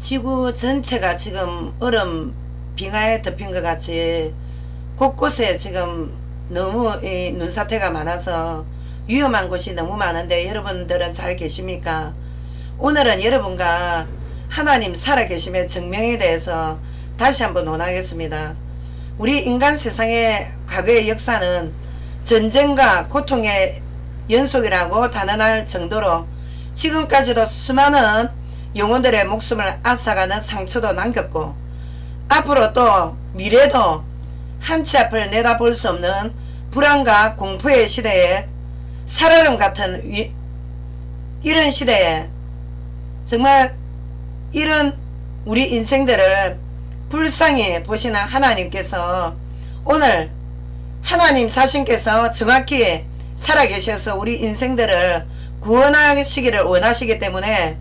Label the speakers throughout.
Speaker 1: 지구 전체가 지금 얼음 빙하에 덮인 것 같이 곳곳에 지금 너무 이 눈사태가 많아서 위험한 곳이 너무 많은데 여러분들은 잘 계십니까? 오늘은 여러분과 하나님 살아계심의 증명에 대해서 다시 한번 논하겠습니다. 우리 인간 세상의 과거의 역사는 전쟁과 고통의 연속이라고 단언할 정도로 지금까지도 수많은 영혼들의 목숨을 앗아가는 상처도 남겼고, 앞으로 또 미래도 한치 앞을 내다볼 수 없는 불안과 공포의 시대에, 살얼음 같은 이런 시대에 정말 이런 우리 인생들을 불쌍히 보시는 하나님께서 오늘 하나님 자신께서 정확히 살아계셔서 우리 인생들을 구원하시기를 원하시기 때문에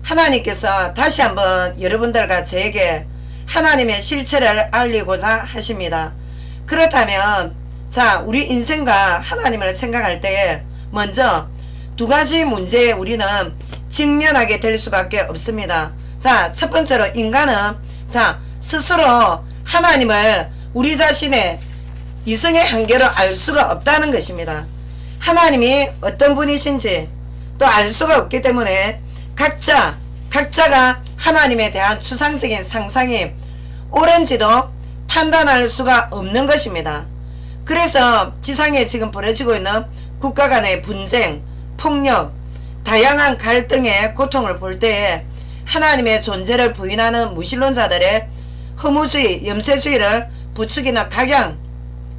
Speaker 1: 하나님께서 다시 한번 여러분들과 저에게 하나님의 실체를 알리고자 하십니다. 그렇다면 자, 우리 인생과 하나님을 생각할 때에 먼저 두 가지 문제에 우리는 직면하게 될 수밖에 없습니다. 자, 첫 번째로 인간은 자, 스스로 하나님을 우리 자신의 이성의 한계로 알 수가 없다는 것입니다. 하나님이 어떤 분이신지 또 알 수가 없기 때문에 각자가 하나님에 대한 추상적인 상상이 옳은지도 판단할 수가 없는 것입니다. 그래서 지상에 지금 벌어지고 있는 국가 간의 분쟁, 폭력, 다양한 갈등의 고통을 볼 때에 하나님의 존재를 부인하는 무신론자들의 허무주의, 염세주의를 부추기는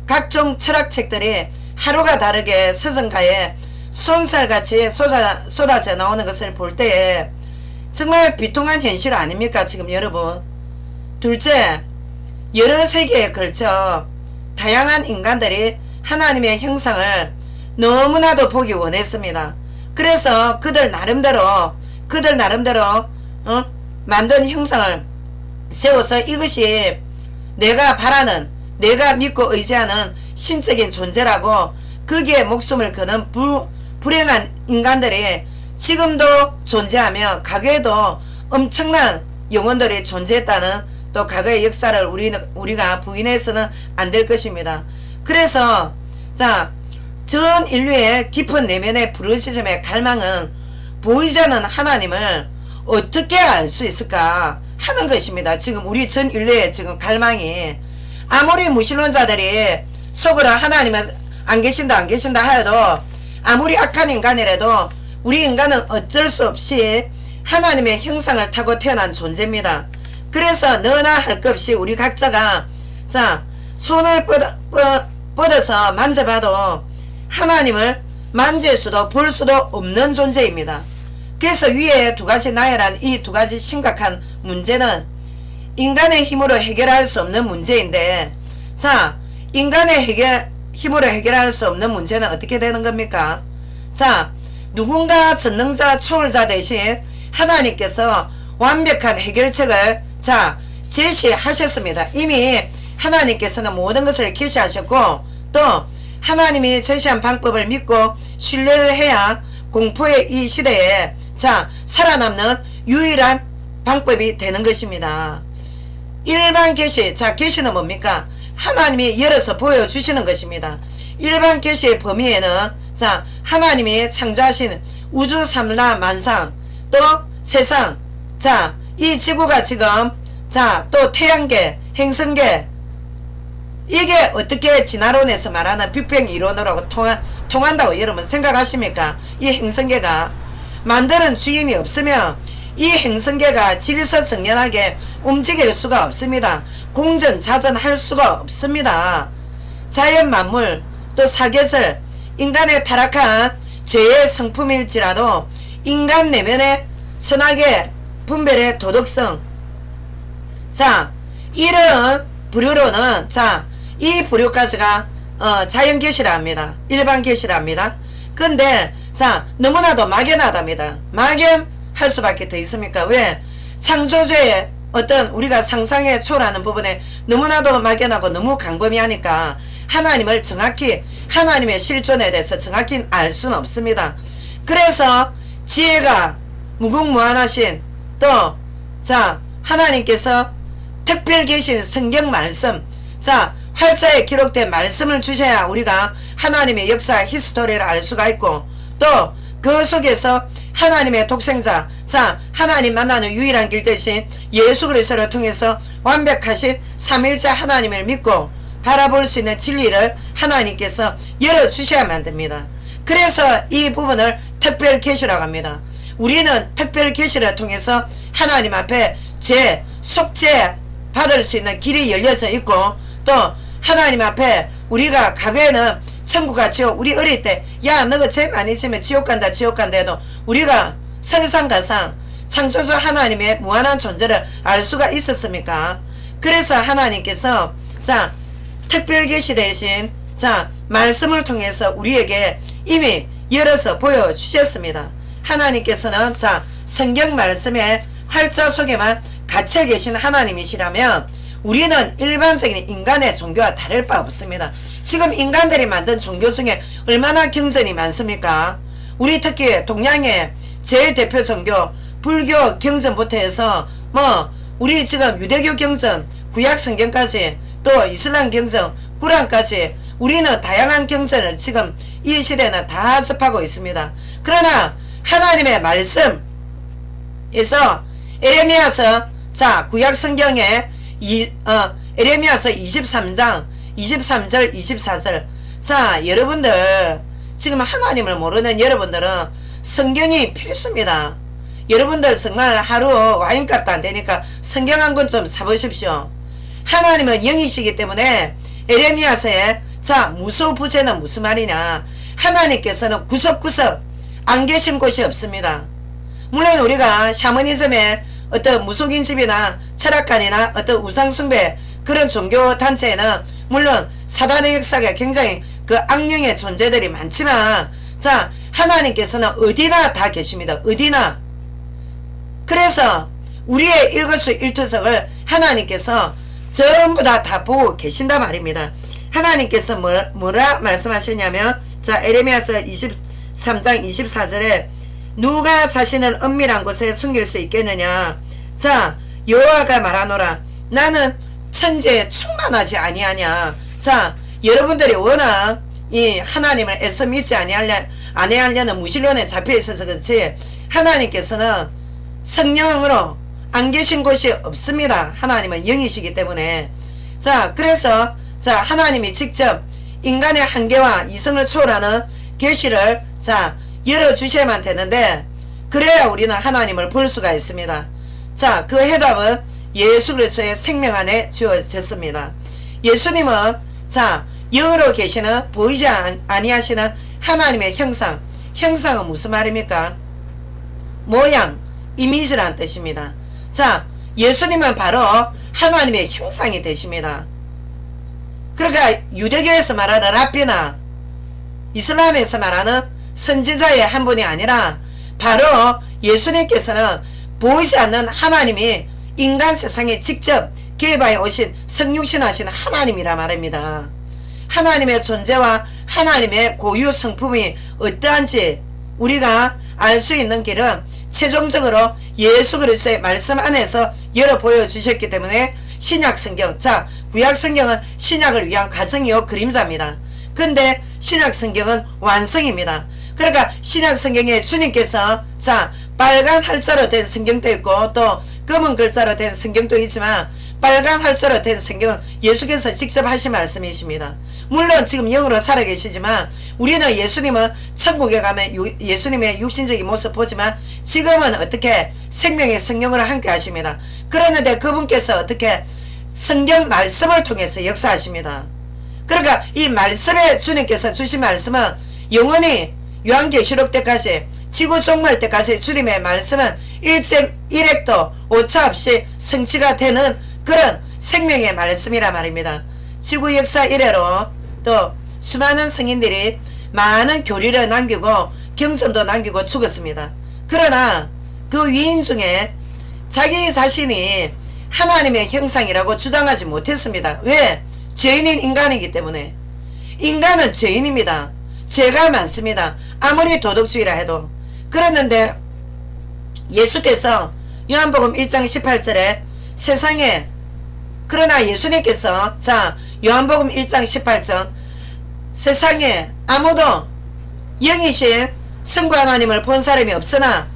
Speaker 1: 각종 철학책들이 하루가 다르게 서정가에 쏜살같이 쏟아져 나오는 것을 볼 때에 정말 비통한 현실 아닙니까 지금 여러분. 둘째, 여러 세기에 걸쳐 다양한 인간들이 하나님의 형상을 너무나도 보기 원했습니다. 그래서 그들 나름대로 만든 형상을 세워서 이것이 내가 바라는, 내가 믿고 의지하는 신적인 존재라고 거기에 목숨을 거는 불행한 인간들이 지금도 존재하며 과거에도 엄청난 영혼들이 존재했다는 또 과거의 역사를 우리가 부인해서는 안 될 것입니다. 그래서 자, 전 인류의 깊은 내면의 부르짖음의 갈망은 보이지 않는 하나님을 어떻게 알 수 있을까 하는 것입니다. 지금 우리 전 인류의 지금 갈망이, 아무리 무신론자들이 속으로 하나님은 안 계신다 하여도, 아무리 악한 인간이라도 우리 인간은 어쩔 수 없이 하나님의 형상을 타고 태어난 존재입니다. 그래서 너나 할 것 없이 우리 각자가 자, 손을 뻗어서 만져봐도 하나님을 만질 수도 볼 수도 없는 존재입니다. 그래서 위에 두 가지 나열한 이 두 가지 심각한 문제는 인간의 힘으로 해결할 수 없는 문제인데, 자, 인간의 힘으로 해결할 수 없는 문제는 어떻게 되는 겁니까? 자, 누군가 전능자 초월자 대신 하나님께서 완벽한 해결책을 자, 제시하셨습니다. 이미 하나님께서는 모든 것을 계시하셨고, 또 하나님이 제시한 방법을 믿고 신뢰를 해야 공포의 이 시대에 자, 살아남는 유일한 방법이 되는 것입니다. 일반 계시, 자, 계시는 뭡니까? 하나님이 열어서 보여주시는 것입니다. 일반 계시의 범위에는 자, 하나님이 창조하신 우주 삼라 만상, 또 세상, 자, 이 지구가 지금 자, 또 태양계, 행성계, 이게 어떻게 진화론에서 말하는 빅뱅 이론으로 통한다고 여러분 생각하십니까? 이 행성계가 만드는 주인이 없으면 이 행성계가 질서정연하게 움직일 수가 없습니다. 공전자전할 수가 없습니다. 자연 만물, 또 사계절, 인간의 타락한 죄의 성품일지라도 인간 내면의 선악의 분별의 도덕성, 자, 이런 부류로는 자, 이 부류까지가 자연 계시라 합니다. 일반 계시라 합니다. 근데 자, 너무나도 막연하답니다. 막연할 수밖에 더 있습니까? 왜? 창조주의 어떤 우리가 상상에 초월하는 부분에 너무나도 막연하고 너무 광범위하니까 하나님을 정확히, 하나님의 실존에 대해서 정확히 알 수는 없습니다. 그래서 지혜가 무궁무한하신 또 자, 하나님께서 특별 계신 성경 말씀, 자, 활자에 기록된 말씀을 주셔야 우리가 하나님의 역사 히스토리를 알 수가 있고, 또 그 속에서 하나님의 독생자, 자, 하나님 만나는 유일한 길 대신 예수 그리스도를 통해서 완벽하신 삼일째 하나님을 믿고 바라볼 수 있는 진리를 하나님께서 열어주셔야만 됩니다. 그래서 이 부분을 특별 계시라고 합니다. 우리는 특별 계시를 통해서 하나님 앞에 속죄 받을 수 있는 길이 열려져 있고, 또 하나님 앞에 우리가 과거에는 천국과 지옥, 우리 어릴 때 야 너가 죄 많이 지면 지옥 간다 해도 우리가 설상가상 창조주 하나님의 무한한 존재를 알 수가 있었습니까? 그래서 하나님께서 자, 특별 계시 대신 자, 말씀을 통해서 우리에게 이미 열어서 보여주셨습니다. 하나님께서는 자, 성경 말씀의 활자 속에만 갇혀 계신 하나님이시라면 우리는 일반적인 인간의 종교와 다를 바 없습니다. 지금 인간들이 만든 종교 중에 얼마나 경전이 많습니까? 우리 특히 동양의 제일 대표 종교 불교 경전부터 해서 뭐 우리 지금 유대교 경전, 구약 성경까지, 또 이슬람 경전, 꾸란까지 우리는 다양한 경전을 지금 이 시대는 다 접하고 있습니다. 그러나 하나님의 말씀에서 에레미야서, 자, 구약 성경에 에레미야서 23장 23절 24절, 자, 여러분들 지금 하나님을 모르는 여러분들은 성경이 필수입니다. 여러분들 정말 하루 와인값도 안 되니까 성경 한 권 좀 사보십시오. 하나님은 영이시기 때문에 에레미야서에 자, 무소부재는 무슨 말이냐, 하나님께서는 구석구석 안 계신 곳이 없습니다. 물론 우리가 샤머니즘의 어떤 무속인집이나 철학관이나 어떤 우상숭배 그런 종교단체에는 물론 사단의 역사가 굉장히 그 악령의 존재들이 많지만, 자, 하나님께서는 어디나 다 계십니다. 어디나. 그래서 우리의 일거수일투족을 하나님께서 전부 다 보고 계신단 말입니다. 하나님께서 뭐라 말씀하셨냐면, 자, 에레미야서 23장 24절에 누가 자신을 은밀한 곳에 숨길 수 있겠느냐. 자, 여호와가 말하노라, 나는 천지에 충만하지 아니하냐. 자, 여러분들이 워낙 이 하나님을 애써 믿지 아니하려는 무신론에 잡혀 있어서 그렇지, 하나님께서는 성령으로 안 계신 곳이 없습니다. 하나님은 영이시기 때문에. 자, 그래서 자, 하나님이 직접 인간의 한계와 이성을 초월하는 계시를 자, 열어주셔야만 되는데, 그래야 우리는 하나님을 볼 수가 있습니다. 자, 그 해답은 예수 그리스도의 생명 안에 주어졌습니다. 예수님은 자, 영으로 계시는 보이지 아니하시는 하나님의 형상, 형상은 무슨 말입니까? 모양, 이미지란 뜻입니다. 자, 예수님은 바로 하나님의 형상이 되십니다. 그러니까 유대교에서 말하는 랍비나 이슬람에서 말하는 선지자의 한 분이 아니라 바로 예수님께서는 보이지 않는 하나님이 인간 세상에 직접 개입하여 오신 성육신하신 하나님이라 말입니다. 하나님의 존재와 하나님의 고유 성품이 어떠한지 우리가 알 수 있는 길은 최종적으로 예수 그리스도의 말씀 안에서 열어 보여주셨기 때문에 신약 성경, 자, 구약 성경은 신약을 위한 가정이요 그림자입니다. 근데 신약 성경은 완성입니다. 그러니까 신약 성경에 주님께서 자, 빨간 할자로 된 성경도 있고 또 검은 글자로 된 성경도 있지만, 빨간 할자로 된 성경은 예수께서 직접 하신 말씀이십니다. 물론 지금 영으로 살아계시지만 우리는 예수님은 천국에 가면 예수님의 육신적인 모습 보지만 지금은 어떻게 생명의 성령으로 함께 하십니다. 그러는데 그분께서 어떻게 성경 말씀을 통해서 역사하십니다. 그러니까 이 말씀에 주님께서 주신 말씀은 영원히 요한계시록 때까지 지구 종말 때까지 주님의 말씀은 일액도 오차 없이 성취가 되는 그런 생명의 말씀이라 말입니다. 지구 역사 이래로 또 수많은 성인들이 많은 교리를 남기고 경전도 남기고 죽었습니다. 그러나 그 위인 중에 자기 자신이 하나님의 형상이라고 주장하지 못했습니다. 왜? 죄인인 인간이기 때문에. 인간은 죄인입니다. 죄가 많습니다. 아무리 도덕주의라 해도. 그랬는데 예수께서 요한복음 1장 18절에 세상에 그러나 예수님께서 자 요한복음 1장 18절 세상에 아무도 영이신 성부 하나님을 본 사람이 없으나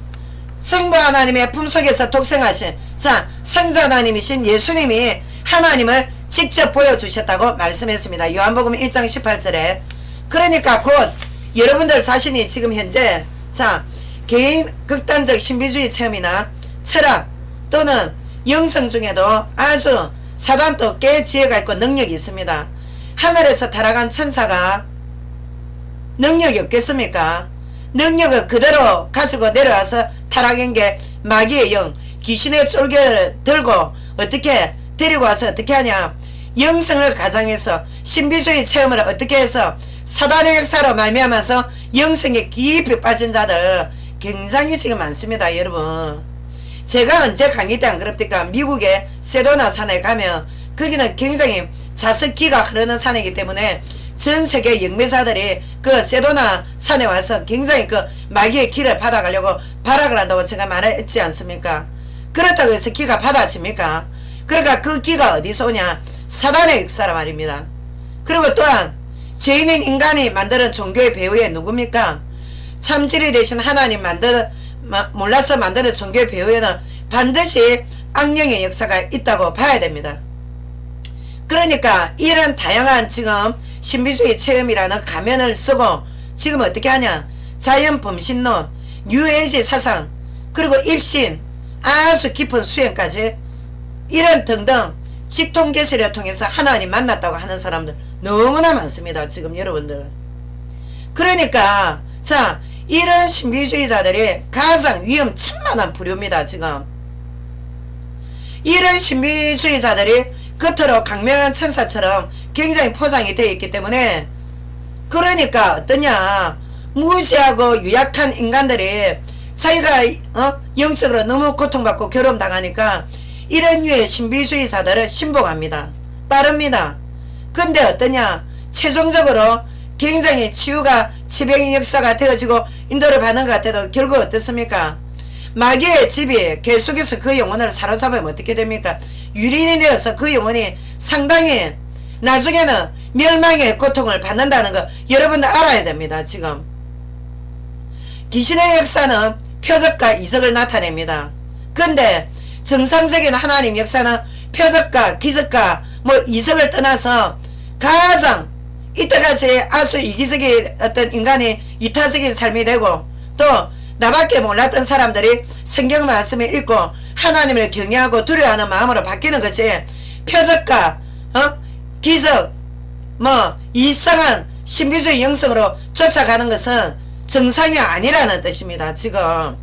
Speaker 1: 성부 하나님의 품속에서 독생하신 자 성자 하나님이신 예수님이 하나님을 직접 보여주셨다고 말씀했습니다. 요한복음 1장 18절에 그러니까 곧 여러분들 자신이 지금 현재 자 개인 극단적 신비주의 체험이나 철학 또는 영성 중에도 아주 사단도 꽤 지혜가 있고 능력이 있습니다. 하늘에서 타락한 천사가 능력이 없겠습니까? 능력을 그대로 가지고 내려와서 타락한 게 마귀의 영 귀신의 쫄개를 들고 어떻게 데리고 와서 어떻게 하냐 영성을 가장해서 신비주의 체험을 어떻게 해서 사단의 역사로 말미암아서 영성에 깊이 빠진 자들 굉장히 지금 많습니다. 여러분 제가 언제 강의 때 안 그럽니까? 미국의 세도나 산에 가면 거기는 굉장히 자석기가 흐르는 산이기 때문에 전 세계 영매자들이 그 세도나 산에 와서 굉장히 그 마귀의 기를 받아가려고 발악을 한다고 제가 말했지 않습니까? 그렇다고 해서 기가 받아집니까? 그러니까 그 기가 어디서 오냐? 사단의 역사라 말입니다. 그리고 또한 죄인인 인간이 만드는 종교의 배후에 누굽니까? 참질이 되신 하나님 몰라서 만드는 종교의 배후에는 반드시 악령의 역사가 있다고 봐야 됩니다. 그러니까 이런 다양한 지금 신비주의 체험이라는 가면을 쓰고 지금 어떻게 하냐 자연 범신론, 뉴에이지 사상 그리고 입신 아주 깊은 수행까지 이런 등등 직통계시를 통해서 하나님 만났다고 하는 사람들 너무나 많습니다. 지금 여러분들 그러니까 자 이런 신비주의자들이 가장 위험천만한 부류입니다. 지금 이런 신비주의자들이 겉으로 강명한 천사처럼 굉장히 포장이 되어 있기 때문에 그러니까 어떠냐 무지하고 유약한 인간들이 자기가 영적으로 너무 고통받고 괴로움당하니까 이런 류의 신비주의자들을 신봉합니다. 따릅니다. 근데 어떠냐 최종적으로 굉장히 치유의 역사가 되어지고 인도를 받는 것 같아도 결국 어떻습니까? 마귀의 집이 계속해서 그 영혼을 사로잡으면 어떻게 됩니까? 유린이 되어서 그 영혼이 상당히 나중에는 멸망의 고통을 받는다는 거 여러분들 알아야 됩니다. 지금 귀신의 역사는 표적과 이적을 나타냅니다. 근데 정상적인 하나님 역사는 표적과 기적과 이적을 떠나서 가장 이때까지 아주 이기적인 어떤 인간이 이타적인 삶이 되고 또 나밖에 몰랐던 사람들이 성경 말씀을 읽고 하나님을 경외하고 두려워하는 마음으로 바뀌는 것이 표적과 기적 이상한 신비주의 영성으로 쫓아가는 것은 정상이 아니라는 뜻입니다. 지금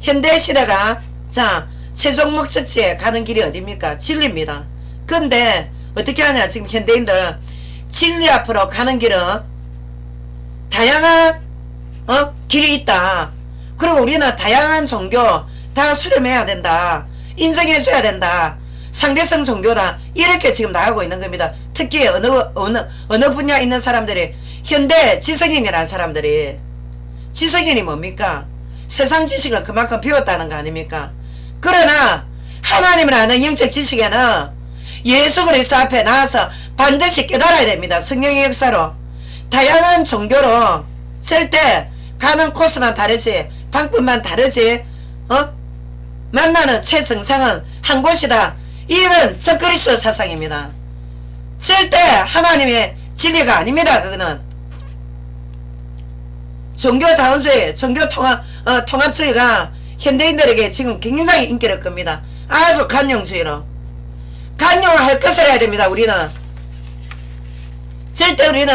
Speaker 1: 현대시대가 자 최종 목적지에 가는 길이 어디입니까? 진리입니다. 근데 어떻게 하냐 지금 현대인들 진리 앞으로 가는 길은 다양한 길이 있다. 그리고 우리는 다양한 종교 다 수렴해야 된다. 인정해줘야 된다. 상대성 종교다. 이렇게 지금 나가고 있는 겁니다. 특히 어느 분야에 있는 사람들이 현대 지성인이라는 사람들이 지성인이 뭡니까? 세상 지식을 그만큼 배웠다는 거 아닙니까? 그러나 하나님을 아는 영적 지식에는 예수 그리스도 앞에 나와서 반드시 깨달아야 됩니다. 성령의 역사로 다양한 종교로 쓸 때 가는 코스만 다르지 방법만 다르지 만나는 최정상은 한 곳이다. 이건 적그리스도 사상입니다. 절대 하나님의 진리가 아닙니다. 그거는 종교다운주의 종교통합주의가 현대인들에게 지금 굉장히 인기를 끕니다. 아주 관용주의로 관용을 할 것을 해야 됩니다. 우리는 절대 우리는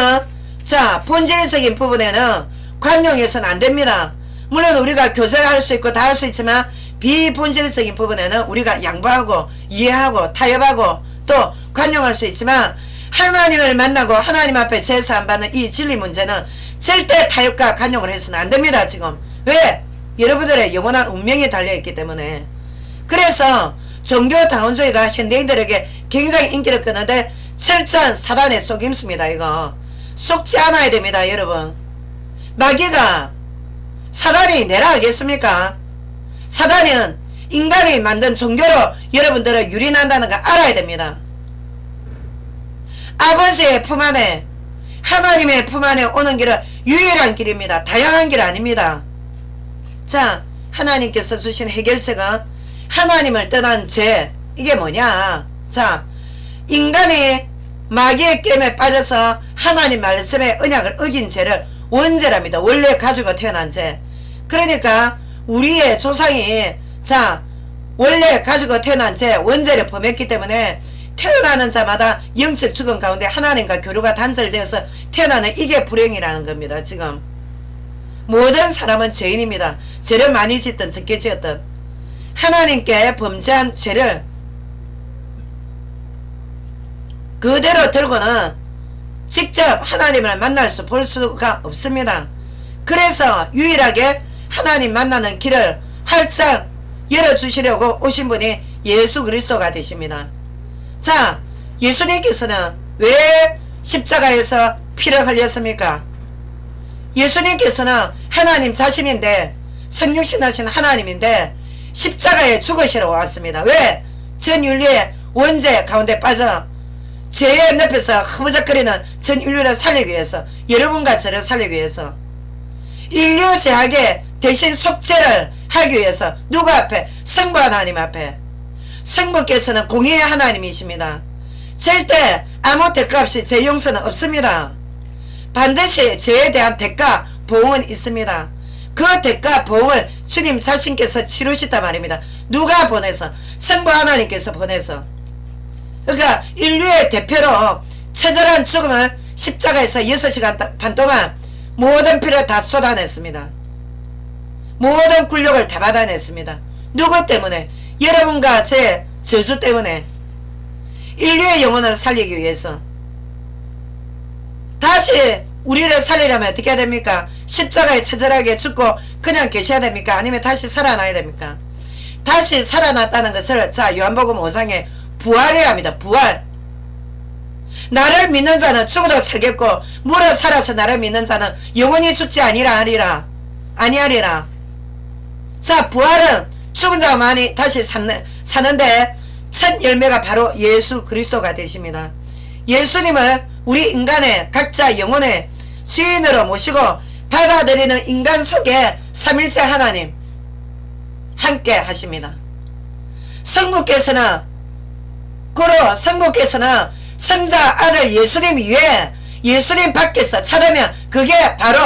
Speaker 1: 자 본질적인 부분에는 관용해서는 안됩니다. 물론 우리가 교제할 수 있고 다 할 수 있지만 비본질적인 부분에는 우리가 양보하고 이해하고 타협하고 또 관용할 수 있지만 하나님을 만나고 하나님 앞에 제사 안 받는 이 진리 문제는 절대 타협과 관용을 해서는 안됩니다. 지금 왜? 여러분들의 영원한 운명이 달려있기 때문에. 그래서 종교다운주의가 현대인들에게 굉장히 인기를 끄는데 철저한 사단의 속임수입니다. 이거 속지 않아야 됩니다. 여러분 마귀가 사단이 내라 하겠습니까? 사단은 인간이 만든 종교로 여러분들은 유린한다는 거 알아야 됩니다. 아버지의 품 안에, 하나님의 품 안에 오는 길은 유일한 길입니다. 다양한 길 아닙니다. 자, 하나님께서 주신 해결책은 하나님을 떠난 죄. 이게 뭐냐? 자, 인간이 마귀의 깸에 빠져서 하나님 말씀의 언약을 어긴 죄를 원죄랍니다. 원래 가지고 태어난 죄. 그러니까 우리의 조상이 자 원래 가지고 태어난 죄 원죄를 범했기 때문에 태어나는 자마다 영적 죽음 가운데 하나님과 교류가 단절되어서 태어나는 이게 불행이라는 겁니다. 지금 모든 사람은 죄인입니다. 죄를 많이 짓든 적게 지었든 하나님께 범죄한 죄를 그대로 들고는 직접 하나님을 만날 수 볼 수가 없습니다. 그래서 유일하게 하나님 만나는 길을 활짝 열어주시려고 오신 분이 예수 그리스도가 되십니다. 자, 예수님께서는 왜 십자가에서 피를 흘렸습니까? 예수님께서는 하나님 자신인데 성육신하신 하나님인데 십자가에 죽으시러 왔습니다. 왜? 전 인류의 원죄 가운데 빠져 죄의 늪에서 흐무적거리는 전 인류를 살리기 위해서, 여러분과 저를 살리기 위해서, 인류 죄악의 대신 속죄를 하기 위해서 누구 앞에? 성부 하나님 앞에. 성부께서는 공의의 하나님이십니다. 절대 아무 대가 없이 죄 용서는 없습니다. 반드시 죄에 대한 대가 보응은 있습니다. 그 대가 보응을 주님 자신께서 치르셨단 말입니다. 누가 보내서? 성부 하나님께서 보내서. 그러니까 인류의 대표로 처절한 죽음을 십자가에서 6시간 반 동안 모든 피를 다 쏟아냈습니다. 모든 굴욕을 다 받아냈습니다. 누구 때문에? 여러분과 제 저주 때문에. 인류의 영혼을 살리기 위해서. 다시 우리를 살리려면 어떻게 해야 됩니까? 십자가에 처절하게 죽고 그냥 계셔야 됩니까? 아니면 다시 살아나야 됩니까? 다시 살아났다는 것을 자 요한복음 5장에 부활이랍니다. 부활. 나를 믿는 자는 죽어도 살겠고 물어 살아서 나를 믿는 자는 영원히 죽지 아니하리라. 자, 부활은 죽은 자만이 다시 사는데 첫 열매가 바로 예수 그리스도가 되십니다. 예수님을 우리 인간의 각자 영혼의 주인으로 모시고 받아들이는 인간 속에 삼일째 하나님 함께 하십니다. 성부께서는 성자 아들 예수님 위에 예수님 밖에서 찾으면 그게 바로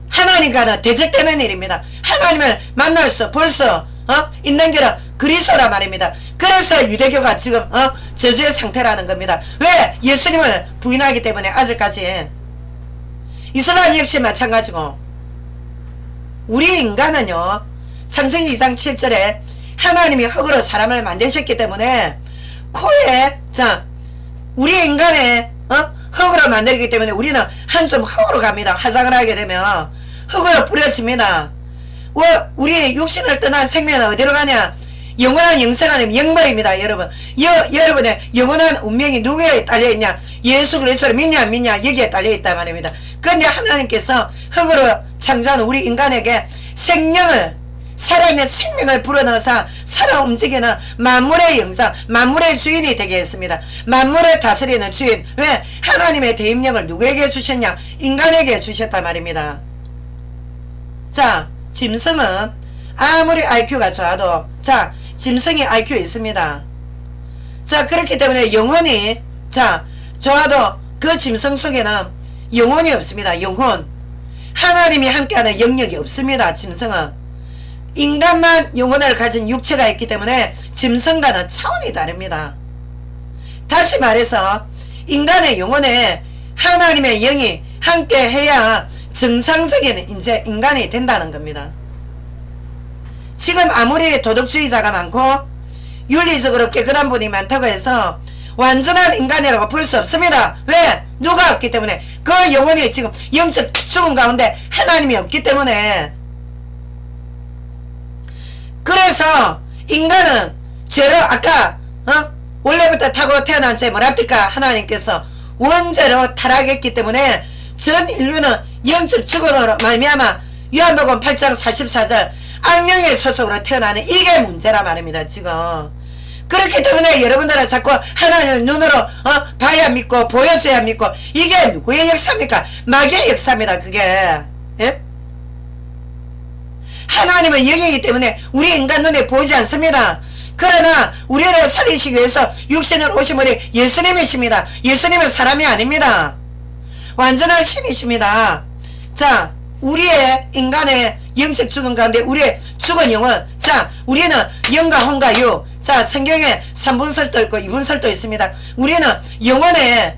Speaker 1: 하나님과는 대적되는 일입니다. 하나님을 만날 수 볼 수 있는 길은 그리스도란 말입니다. 그래서 유대교가 지금 저주의 상태라는 겁니다. 왜? 예수님을 부인하기 때문에 아직까지. 이슬람 역시 마찬가지고 우리 인간은요 창세기 2장 7절에 하나님이 흙으로 사람을 만드셨기 때문에 코에 자 우리 인간의 흙으로 만들기 때문에 우리는 한줌 흙으로 갑니다. 화장을 하게 되면 흙으로 뿌려집니다. 우리 육신을 떠난 생명은 어디로 가냐? 영원한 영생하는 영벌입니다. 여러분 여러분의 영원한 운명이 누구에 달려있냐? 예수 그리스도를 믿냐 안 믿냐 여기에 달려있단 말입니다. 그런데 하나님께서 흙으로 창조한 우리 인간에게 생명을 살아있는 생명을 불어넣어서 살아 움직이는 만물의 영장, 만물의 주인이 되게 했습니다. 만물을 다스리는 주인. 왜? 하나님의 대임령을 누구에게 주셨냐? 인간에게 주셨단 말입니다. 자, 짐승은 아무리 IQ가 좋아도 자, 짐승이 IQ 있습니다. 자, 그렇기 때문에 영혼이 자, 좋아도 그 짐승 속에는 영혼이 없습니다. 영혼. 하나님이 함께하는 영역이 없습니다. 짐승은. 인간만 영혼을 가진 육체가 있기 때문에 짐승과는 차원이 다릅니다. 다시 말해서 인간의 영혼에 하나님의 영이 함께 해야 정상적인 이제 인간이 된다는 겁니다. 지금 아무리 도덕주의자가 많고 윤리적으로 깨끗한 분이 많다고 해서 완전한 인간이라고 볼 수 없습니다. 왜? 누가 없기 때문에. 그 영혼이 지금 영적 죽음 가운데 하나님이 없기 때문에. 그래서 인간은 죄로 아까 원래부터 타고 태어난 죄 뭐랍니까? 하나님께서 원죄로 타락했기 때문에 전 인류는 영적 죽음으로 말미암아 요한복음 8장 44절 악령의 소속으로 태어나는 이게 문제라 말입니다. 지금 그렇기 때문에 여러분들은 자꾸 하나님을 눈으로 봐야 믿고 보여줘야 믿고, 이게 누구의 역사입니까? 마귀의 역사입니다. 그게. 예? 하나님은 영이기 때문에 우리 인간 눈에 보이지 않습니다. 그러나 우리를 살리시기 위해서 육신을 오신 분이 예수님이십니다. 예수님은 사람이 아닙니다. 완전한 신이십니다. 자, 우리의 인간의 영적 죽음 가운데 우리의 죽은 영은, 자, 우리는 영과 혼과 유, 자, 성경에 3분설도 있고 2분설도 있습니다. 우리는 영혼의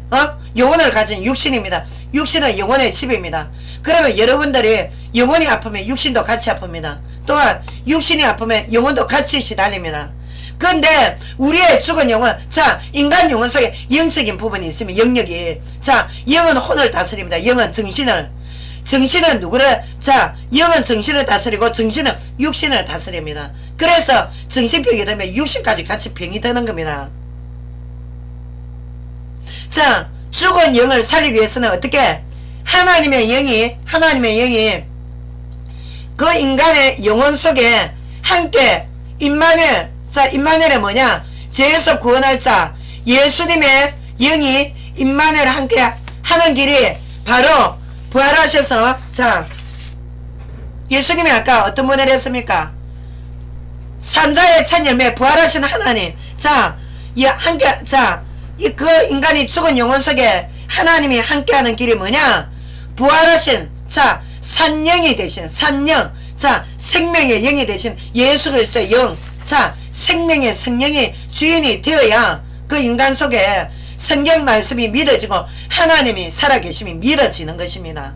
Speaker 1: 영혼을 가진 육신입니다. 육신은 영혼의 집입니다. 그러면 여러분들이 영혼이 아프면 육신도 같이 아픕니다. 또한 육신이 아프면 영혼도 같이 시달립니다. 근데 우리의 죽은 영은, 자, 인간 영혼 속에 영적인 부분이 있으면 영역이, 자, 영은 혼을 다스립니다. 영은 정신은 누구를, 자, 영은 정신을 다스리고 정신은 육신을 다스립니다. 그래서 정신병이 되면 육신까지 같이 병이 되는 겁니다. 자, 죽은 영을 살리기 위해서는 어떻게? 하나님의 영이 그 인간의 영혼 속에 함께 임마누엘, 자, 임마누엘은 뭐냐? 죄에서 구원할 자, 예수님의 영이 임마누엘 함께 하는 길이 바로 부활하셔서, 자, 예수님이 아까 어떤 분을 했습니까? 산자의 첫 열매 부활하신 하나님. 자, 함께, 자, 그 인간이 죽은 영혼 속에 하나님이 함께하는 길이 뭐냐? 부활하신, 자, 산영이 되신, 산영, 자, 생명의 영이 되신 예수 그리스도의 영, 자, 생명의 성령이 주인이 되어야 그 인간 속에 성경 말씀이 믿어지고 하나님이 살아계심이 믿어지는 것입니다.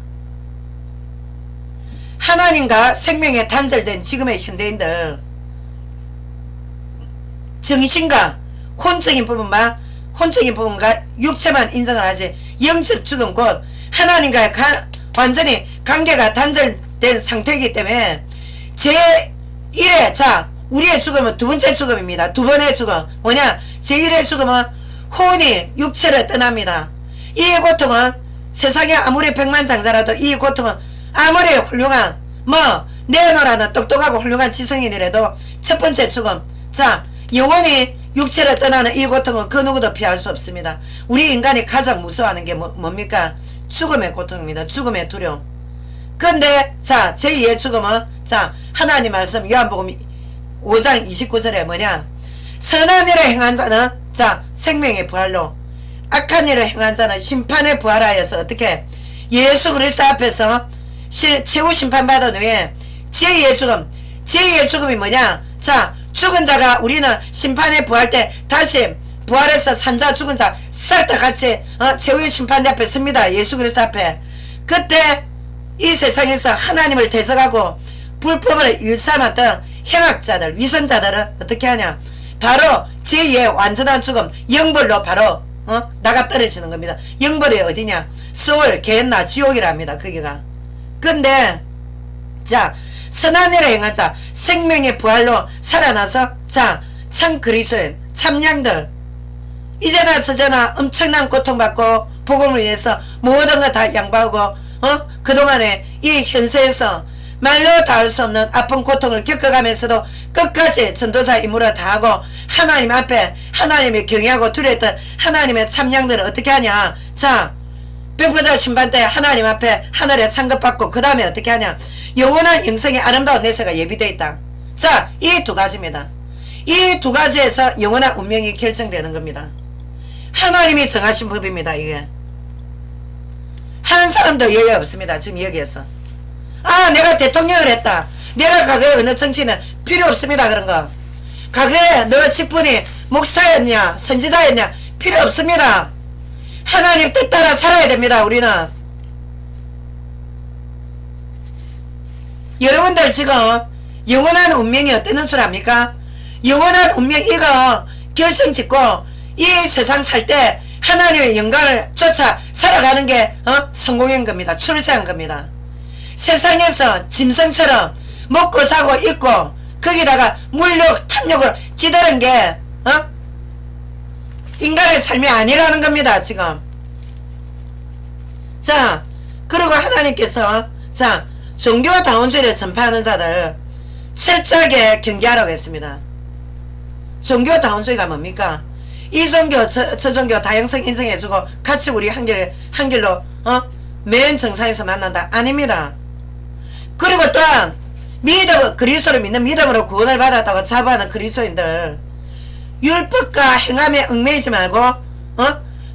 Speaker 1: 하나님과 생명에 단절된 지금의 현대인들, 정신과 혼적인 부분과 육체만 인정을 하지 영적 죽음, 곧 하나님과 완전히 관계가 단절된 상태이기 때문에 제1의, 자, 우리의 죽음은 두 번째 죽음입니다. 두 번의 죽음 뭐냐? 제1의 죽음은 혼이 육체를 떠납니다. 이 고통은 세상에 아무리 백만장자라도 이 고통은 아무리 훌륭한 내어놓으라는 똑똑하고 훌륭한 지성인이라도 첫 번째 죽음, 자, 영혼이 육체를 떠나는 이 고통은 그 누구도 피할 수 없습니다. 우리 인간이 가장 무서워하는 게 뭡니까? 죽음의 고통입니다. 죽음의 두려움. 근데 자, 제2의 죽음은, 자, 하나님 말씀 요한복음 5장 29절에 뭐냐? 선한 일을 행한 자는, 자, 생명의 부활로, 악한 일을 행한 자는 심판의 부활하여서 어떻게? 예수 그리스도 앞에서 최후 심판받은 후에 제2의 죽음, 제2의 죽음이 뭐냐? 자, 죽은 자가, 우리는 심판에 부활 때 다시 부활해서 산자 죽은 자 싹 다 같이 최후의 심판대 앞에 섭니다. 예수 그리스도 앞에. 그때 이 세상에서 하나님을 대적하고 불법을 일삼았던 행악자들, 위선자들은 어떻게 하냐? 바로 제2의 완전한 죽음, 영벌로 바로 나가 떨어지는 겁니다. 영벌이 어디냐? 스올, 게헨나, 지옥이랍니다. 거기가. 근데 자, 선한 일을 행한 자, 생명의 부활로 살아나서, 자, 참 그리스도인, 참 양들, 이제나 저제나 엄청난 고통받고 복음을 위해서 모든 거 다 양보하고 그동안에 이 현세에서 말로 다 할 수 없는 아픈 고통을 겪어가면서도 끝까지 전도자 임무를 다하고 하나님 앞에 하나님을 경외하고 두려웠던 하나님의 참양들은 어떻게 하냐? 자, 백보자 심판때 하나님 앞에 하늘에 상급받고 그 다음에 어떻게 하냐? 영원한 영생의 아름다운 내세가 예비되어 있다. 자, 이 두 가지입니다. 이 두 가지에서 영원한 운명이 결정되는 겁니다. 하나님이 정하신 법입니다. 이게 한 사람도 여유 없습니다. 지금 여기에서 내가 대통령을 했다, 내가 과거에 어느 정치는 필요 없습니다. 그런 거 과거에 너 직분이 목사였냐 선지자였냐 필요 없습니다. 하나님 뜻 따라 살아야 됩니다. 우리는 여러분들 지금 영원한 운명이 어떤 줄 압니까? 영원한 운명 이거 결정짓고 이 세상 살 때 하나님의 영광을 쫓아 살아가는 게 성공한 겁니다. 출세한 겁니다. 세상에서 짐승처럼 먹고 자고 입고 거기다가 물욕 탐욕을 찌드는 게 인간의 삶이 아니라는 겁니다. 지금. 자, 그리고 하나님께서, 자, 종교다원주의를 전파하는 자들, 철저하게 경계하라고 했습니다. 종교다원주의가 뭡니까? 이 종교 저 종교 다양성 인정해주고 같이 우리 한길로 맨 정상에서 만난다? 아닙니다. 그리고 또한 그리스도를 믿는 믿음으로 구원을 받았다고 자부하는 그리스도인들, 율법과 행함에 얽매이지 말고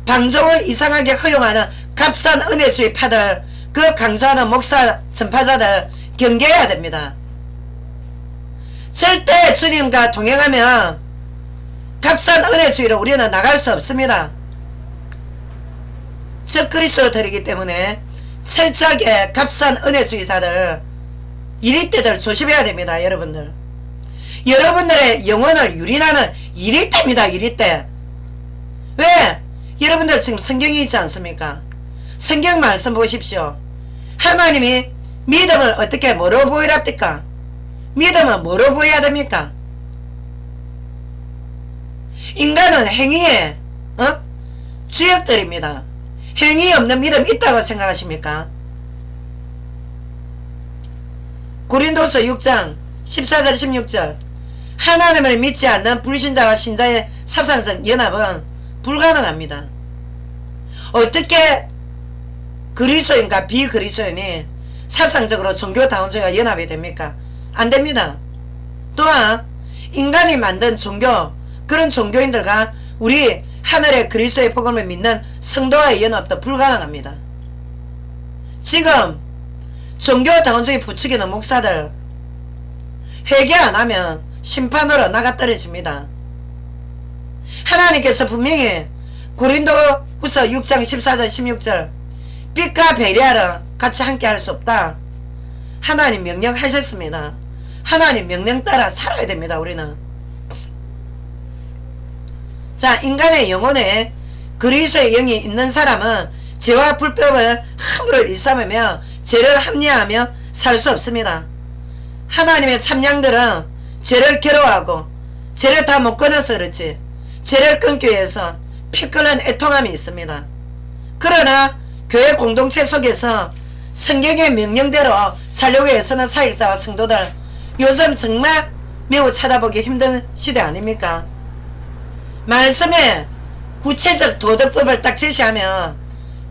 Speaker 1: 방종을 이상하게 허용하는 값싼 은혜주의 파들, 그 강조하는 목사 전파자들 경계해야 됩니다. 절대 주님과 동행하면 값싼 은혜주의로 우리는 나갈 수 없습니다. 적그리스도들이기 때문에 철저하게 값싼 은혜주의자들, 이리떼들 조심해야 됩니다. 여러분들, 여러분들의 영혼을 유린하는 이리떼입니다. 이리떼. 왜? 여러분들 지금 성경이 있지 않습니까? 성경 말씀 보십시오. 하나님이 믿음을 어떻게 뭐로 보이랍니까? 믿음은 뭐로 보여야 됩니까? 인간은 행위의 주역들입니다. 행위 없는 믿음 있다고 생각하십니까? 고린도서 6장 14절 16절, 하나님을 믿지 않는 불신자와 신자의 사상적 연합은 불가능합니다. 어떻게 그리스도인과 비그리스도인이 사상적으로 종교다원주의가 연합이 됩니까? 안됩니다. 또한 인간이 만든 종교, 그런 종교인들과 우리 하늘의 그리스도의 복음을 믿는 성도와의 연합도 불가능합니다. 지금 종교다원주의 부추기는 목사들 회개 안하면 심판으로 나가떨어집니다. 하나님께서 분명히 고린도후서 6장 14절 16절 빛과 베리아를 같이 함께 할 수 없다, 하나님 명령하셨습니다. 하나님 명령 따라 살아야 됩니다. 우리는 자, 인간의 영혼에 그리스도의 영이 있는 사람은 죄와 불법을 함부로 일삼으며 죄를 합리화하며 살 수 없습니다. 하나님의 참양들은 죄를 괴로워하고 죄를 다 못 끊어서 그렇지 죄를 끊기 위해서 피 끓는 애통함이 있습니다. 그러나 교회 공동체 속에서 성경의 명령대로 살려고 애쓰는 사역자와 성도들, 요즘 정말 매우 찾아보기 힘든 시대 아닙니까? 말씀에 구체적 도덕법을 딱 제시하면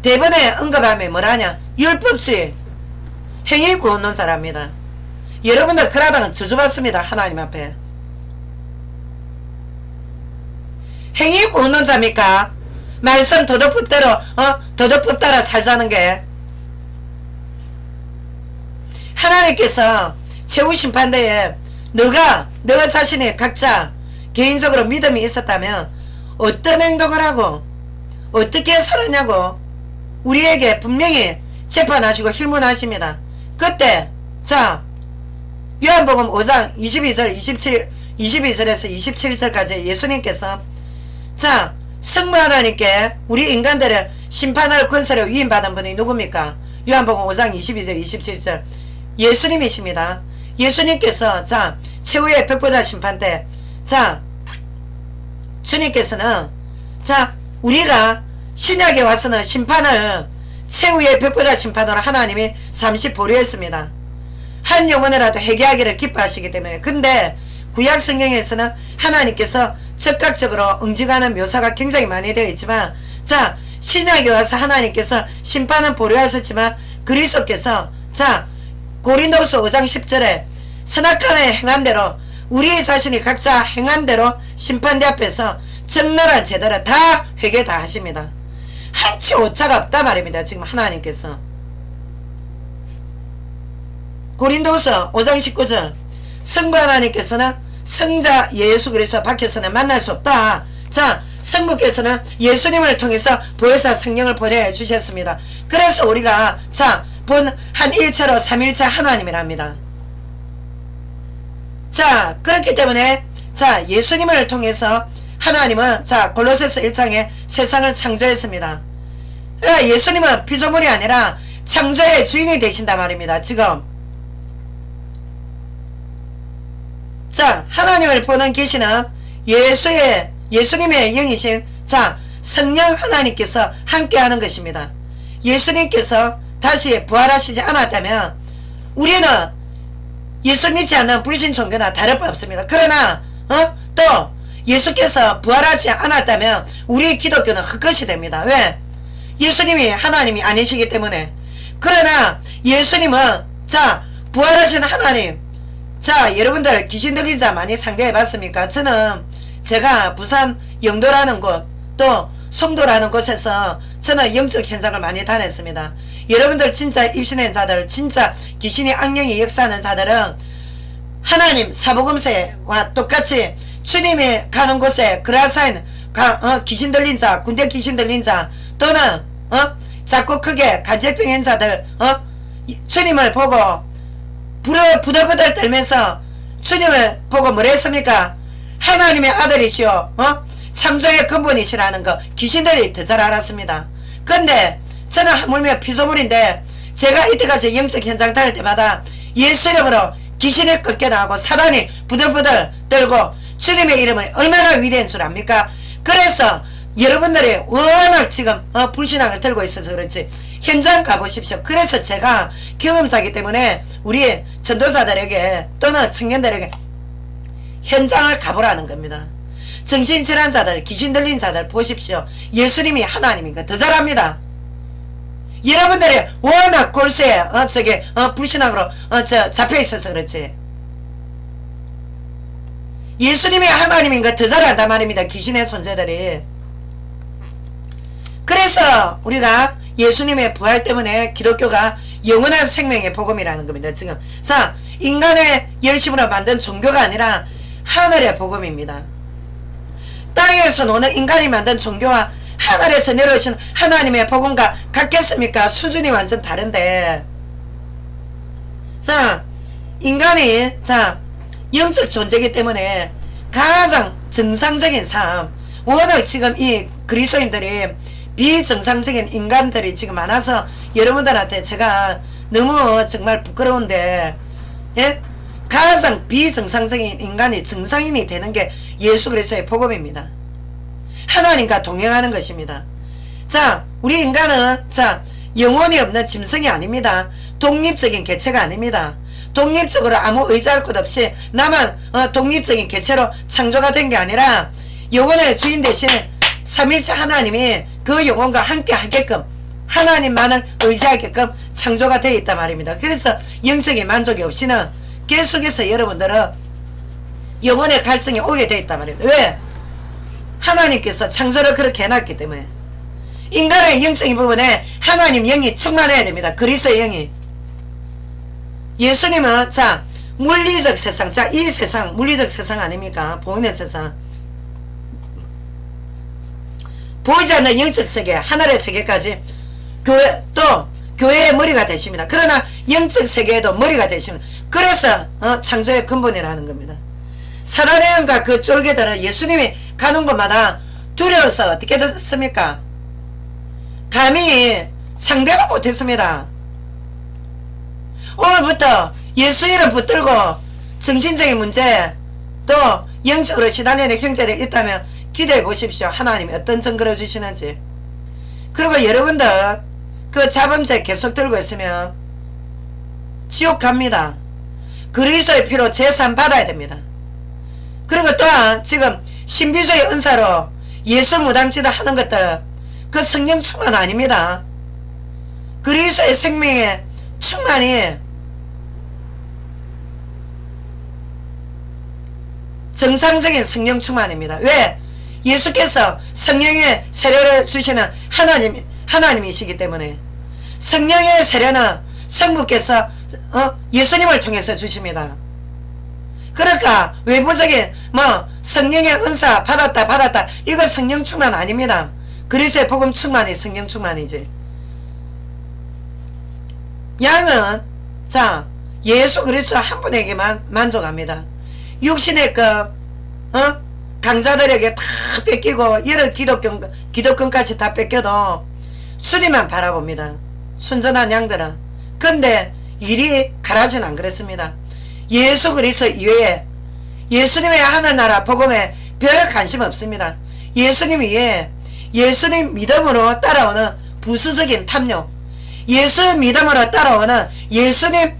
Speaker 1: 대번에 언급하면 뭐라냐? 율법주의, 행위구원론자랍니다. 여러분들 그러다가 저주받습니다. 하나님 앞에. 행위구원론자입니까? 말씀 도덕법대로 도덕법 따라 살자는 게. 하나님께서 최후 심판대에 너가 자신이 각자 개인적으로 믿음이 있었다면 어떤 행동을 하고 어떻게 살았냐고 우리에게 분명히 재판하시고 힐문하십니다. 그때 자, 요한복음 5장 22절에서 27절까지 예수님께서 자, 성부 하나님께 우리 인간들의 심판할 권세를 위임받은 분이 누굽니까? 요한복음 5장 22절 27절 예수님이십니다. 예수님께서 자, 최후의 백보자 심판 때 자, 주님께서는 자, 우리가 신약에 와서는 심판을 최후의 백보자 심판으로 하나님이 잠시 보류했습니다. 한 영혼이라도 회개하기를 기뻐하시기 때문에. 근데 구약 성경에서는 하나님께서 즉각적으로 응징하는 묘사가 굉장히 많이 되어 있지만 자, 신약에 와서 하나님께서 심판은 보류하셨지만 그리스도께서 자, 고린도후서 5장 10절에 선악간에 행한 대로 우리 자신이 각자 행한 대로 심판대 앞에서 적나라한 죄들을 다 회개 다 하십니다. 한치 오차가 없다 말입니다. 지금 하나님께서. 고린도후서 5장 19절 성부 하나님께서는 성자 예수 그리스도 밖에서는 만날 수 없다. 자, 성부께서는 예수님을 통해서 보혜사 성령을 보내주셨습니다. 그래서 우리가 자, 본 한 1차로 3일차 하나님이랍니다. 자, 그렇기 때문에 자, 예수님을 통해서 하나님은 자, 골로새서 1장에 세상을 창조했습니다. 그러니까 예수님은 피조물이 아니라 창조의 주인이 되신단 말입니다. 지금 자, 하나님을 보는 계시는 예수님의 영이신 자, 성령 하나님께서 함께하는 것입니다. 예수님께서 다시 부활하시지 않았다면 우리는 예수 믿지 않는 불신 종교나 다를 바 없습니다. 그러나 또 예수께서 부활하지 않았다면 우리 기독교는 헛것이 됩니다. 왜? 예수님이 하나님이 아니시기 때문에. 그러나 예수님은 자 부활하신 하나님, 자 여러분들 귀신 들린 자 많이 상대해 봤습니까? 저는 제가 부산 영도라는 곳 또 송도라는 곳에서 저는 영적 현장을 많이 다녔습니다. 여러분들 진짜 입신한 자들, 진짜 귀신이 악령이 역사하는 자들은 하나님 사복음서와 똑같이 주님이 가는 곳에 그라사인 귀신 들린 자, 군대 귀신 들린 자 또는 자꾸 크게 간질병인 자들 주님을 보고 부들부들 떨면서 주님을 보고 뭐라 했습니까? 하나님의 아들이시오, 창조의 근본이시라는 거 귀신들이 더 잘 알았습니다. 근데 저는 하물며 피조물인데 제가 이때까지 영적 현장 다닐 때마다 예수 이름으로 귀신이 꺾여나가고 사단이 부들부들 떨고 주님의 이름은 얼마나 위대한 줄 압니까? 그래서 여러분들이 워낙 지금 불신앙을 들고 있어서 그렇지 현장 가보십시오. 그래서 제가 경험자이기 때문에 우리 전도자들에게 또는 청년들에게 현장을 가보라는 겁니다. 정신질환자들, 귀신 들린 자들 보십시오. 예수님이 하나님이니까 더 잘합니다. 여러분들이 워낙 골수에 불신앙으로 잡혀있어서 그렇지 예수님이 하나님인가 더 잘한단 말입니다. 귀신의 존재들이. 그래서 우리가 예수님의 부활 때문에 기독교가 영원한 생명의 복음이라는 겁니다. 지금 자 인간의 열심으로 만든 종교가 아니라 하늘의 복음입니다. 땅에서 노는 인간이 만든 종교와 하늘에서 내려오신 하나님의 복음과 같겠습니까? 수준이 완전 다른데. 자 인간이 영적 존재이기 때문에 가장 정상적인 삶, 워낙 지금 이 그리스도인들이 비정상적인 인간들이 지금 많아서 여러분들한테 제가 너무 정말 부끄러운데, 예? 가장 비정상적인 인간이 정상인이 되는 게 예수 그리스도의 복음입니다. 하나님과 동행하는 것입니다. 자, 우리 인간은 영혼이 없는 짐승이 아닙니다. 독립적인 개체가 아닙니다. 독립적으로 아무 의지할 것 없이 나만 독립적인 개체로 창조가 된 게 아니라 영혼의 주인 대신 삼일체 하나님이 그 영혼과 함께 하게끔 하나님만을 의지하게끔 창조가 되어 있단 말입니다. 그래서 영적인 만족이 없이는 계속해서 여러분들은 영혼의 갈증이 오게 되어 있단 말입니다. 왜? 하나님께서 창조를 그렇게 해놨기 때문에. 인간의 영적인 부분에 하나님 영이 충만해야 됩니다. 그리스도의 영이. 예수님은 물리적 세상, 이 세상 물리적 세상 아닙니까? 보이는 세상, 보이지 않는 영적 세계, 하늘의 세계까지 교회의 머리가 되십니다. 그러나 영적 세계에도 머리가 되십니다. 그래서 창조의 근본이라는 겁니다. 사단의 영과 그 쫄개들은 예수님이 가는 곳마다 두려워서 어떻게 됐습니까? 감히 상대가 못했습니다. 오늘부터 예수 이름 붙들고 정신적인 문제 또 영적으로 시달리는 형제들이 있다면 기도해 보십시오. 하나님이 어떤 증거를 주시는지. 그리고 여러분들 그 자범죄 계속 들고 있으면 지옥 갑니다. 그리스도의 피로 제산 받아야 됩니다. 그리고 또한 지금 신비주의 은사로 예수 무당짓을 하는 것들 그 성령 충만 아닙니다. 그리스도의 생명의 충만이 정상적인 성령 충만입니다. 왜? 예수께서 성령의 세례를 주시는 하나님이시기 때문에. 성령의 세례는 성부께서 예수님을 통해서 주십니다. 그러니까 외부적인 성령의 은사 받았다 이거 성령 충만 아닙니다. 그리스도의 복음 충만이 성령 충만이지. 양은 예수 그리스도 한 분에게만 만족합니다. 육신의 강자들에게 다 뺏기고 여러 기독권까지 다 뺏겨도 주님만 바라봅니다. 순전한 양들은. 근데 일이 가라진 안 그랬습니다. 예수 그리스도 이외에 예수님의 하늘나라 복음에 별 관심 없습니다. 예수님 위에 예수님 믿음으로 따라오는 부수적인 탐욕, 예수 믿음으로 따라오는 예수님